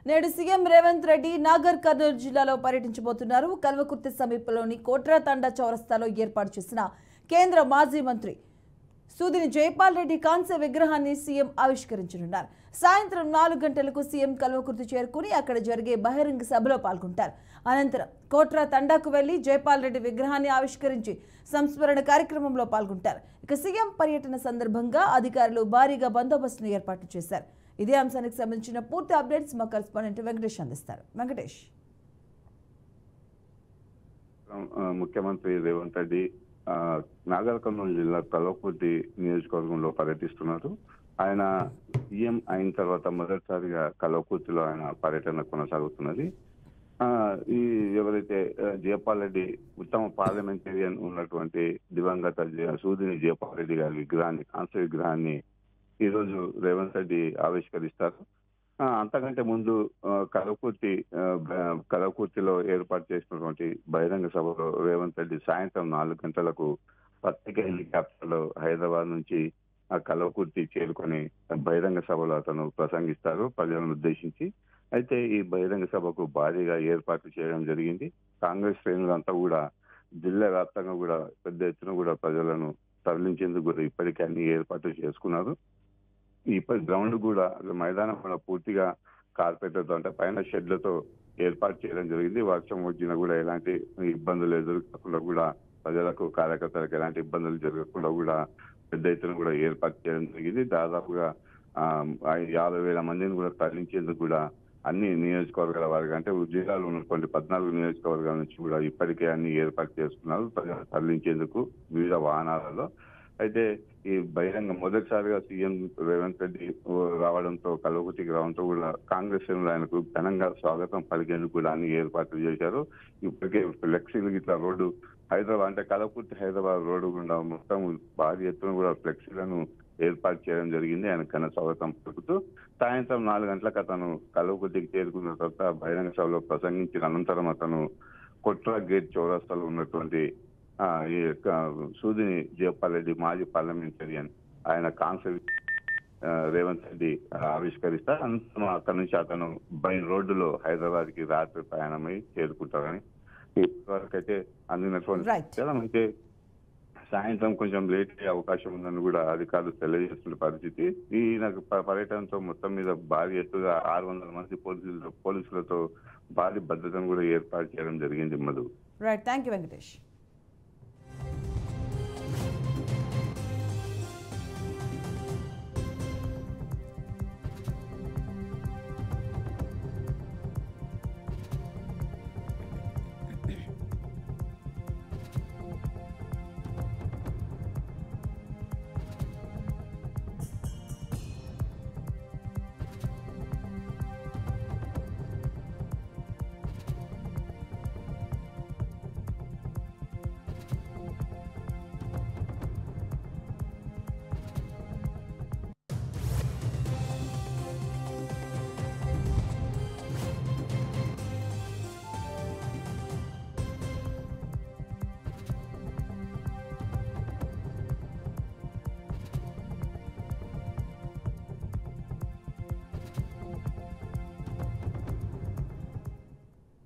నేడు సీఎం రేవంత్ రెడ్డి నాగర్ కర్నూలు జిల్లాలో పర్యటించబోతున్నారు. కల్వకుర్తి సమీపంలోని కోట్రాతండా చౌరస్తాలో ఏర్పాటు చేసిన కేంద్ర మాజీ మంత్రి సూదిని జైపాల్ రెడ్డి కాంస్య విగ్రహాన్ని సీఎం ఆవిష్కరించనున్నారు. సాయంత్రం 4 గంటలకు సీఎం కల్వకుర్తి చేరుకుని అక్కడ జరిగే బహిరంగ సభలో పాల్గొంటారు. అనంతరం కోట్రాతండాకు వెళ్లి జైపాల్ రెడ్డి విగ్రహాన్ని ఆవిష్కరించి సంస్మరణ కార్యక్రమంలో పాల్గొంటారు. ఇక సీఎం పర్యటన సందర్భంగా అధికారులు భారీగా బందోబస్తును ఏర్పాటు చేశారు. ఇదే అంశానికి సంబంధించిన పూర్తి అప్డేట్స్ మా కరెస్పాండెంట్ వెంకటేష్ అందిస్తారు. వెంకటేష్. ముఖ్యమంత్రి రేవంత్ రెడ్డి నాగర్ కర్నూలు జిల్లా కల్వకుర్తి నియోజకవర్గంలో పర్యటిస్తున్నారు. ఆయన సీఎం అయిన తర్వాత మొదటిసారిగా కల్వకుర్తిలో ఆయన పర్యటన కొనసాగుతున్నది. ఈ ఎవరైతే జైపాల్ రెడ్డి ఉత్తమ పార్లమెంటేరియన్ ఉన్నటువంటి దివంగత సూదిని జైపాల్ రెడ్డి గారి విగ్రహాన్ని కాంస్య విగ్రహాన్ని ఈ రోజు రేవంత్ రెడ్డి ఆవిష్కరిస్తారు. అంతకంటే ముందు కల్వకుర్తిలో ఏర్పాటు చేసినటువంటి బహిరంగ సభలో రేవంత్ రెడ్డి సాయంత్రం 4 గంటలకు ప్రత్యేక హెలికాప్టర్లో హైదరాబాద్ నుంచి కల్వకుర్తి చేరుకొని బహిరంగ సభలో అతను ప్రసంగిస్తారు ప్రజలను ఉద్దేశించి. అయితే ఈ బహిరంగ సభకు భారీగా ఏర్పాట్లు చేయడం జరిగింది. కాంగ్రెస్ శ్రేణులంతా కూడా జిల్లా వ్యాప్తంగా కూడా పెద్ద ఎత్తున కూడా ప్రజలను తరలించేందుకు కూడా ఇప్పటికే అన్ని ఏర్పాట్లు చేసుకున్నారు. ఇప్పటి గ్రౌండ్ కూడా మైదానం కూడా పూర్తిగా కార్పెట్లతో అంటే పైన షెడ్లతో ఏర్పాటు చేయడం జరిగింది. వర్షం వచ్చినా కూడా ఎలాంటి ఇబ్బందులు ఎదుర్కోకుండా కూడా ప్రజలకు కార్యకర్తలకు ఎలాంటి ఇబ్బందులు జరగకుండా కూడా పెద్ద ఎత్తున కూడా ఏర్పాటు చేయడం జరిగింది. దాదాపుగా 50,000 మందిని కూడా తరలించేందుకు కూడా అన్ని నియోజకవర్గాల వారిగా అంటే జిల్లాలో ఉన్నటువంటి 14 నియోజకవర్గాల నుంచి కూడా ఇప్పటికే అన్ని ఏర్పాటు చేసుకున్నారు ప్రజలు తరలించేందుకు వివిధ వాహనాలలో. అయితే ఈ బహిరంగ మొదటిసారిగా సీఎం రేవంత్ రెడ్డి రావడంతో కల్వకుర్తికి రావడంతో కూడా కాంగ్రెస్ ఆయనకు ఘనంగా స్వాగతం పలికేందుకు కూడా అన్ని ఏర్పాట్లు చేశారు. ఇప్పటికే ఫ్లెక్సీలు ఇట్లా రోడ్డు హైదరాబాద్ అంటే కల్వకుర్తి హైదరాబాద్ రోడ్డు గుండా మొత్తం భారీ ఎత్తున కూడా ఫ్లెక్సీలను ఏర్పాటు చేయడం జరిగింది. ఆయన ఘన స్వాగతం పలుకుతూ సాయంత్రం 4 గంటలకు అతను కల్వకుర్తికి చేరుకున్న తర్వాత బహిరంగ సభలో ప్రసంగించిన అనంతరం అతను కొట్రా గేట్ చౌరస్తాలో ఉన్నటువంటి ఈ సూదిని జైపాల్ రెడ్డి మాజీ పార్లమెంటేరియన్ ఆయన కాన్సెప్ట్ రేవంత్ రెడ్డి ఆవిష్కరిస్తారు. అక్కడి నుంచి అతను బై రోడ్డులో హైదరాబాద్ కి రాత్రి ప్రయాణమై చేరుకుంటారని ఇప్పటివరకైతే అందినటువంటి అయితే సాయంత్రం కొంచెం లేట్ అయ్యే అవకాశం ఉందని కూడా అధికారులు తెలియజేస్తున్న పరిస్థితి. ఈ పర్యటనతో మొత్తం మీద భారీ ఎత్తుగా 600 మంది పోలీసులతో భారీ భద్రతను కూడా ఏర్పాటు చేయడం జరిగింది. Madhu. Right, thank you Venkatesh.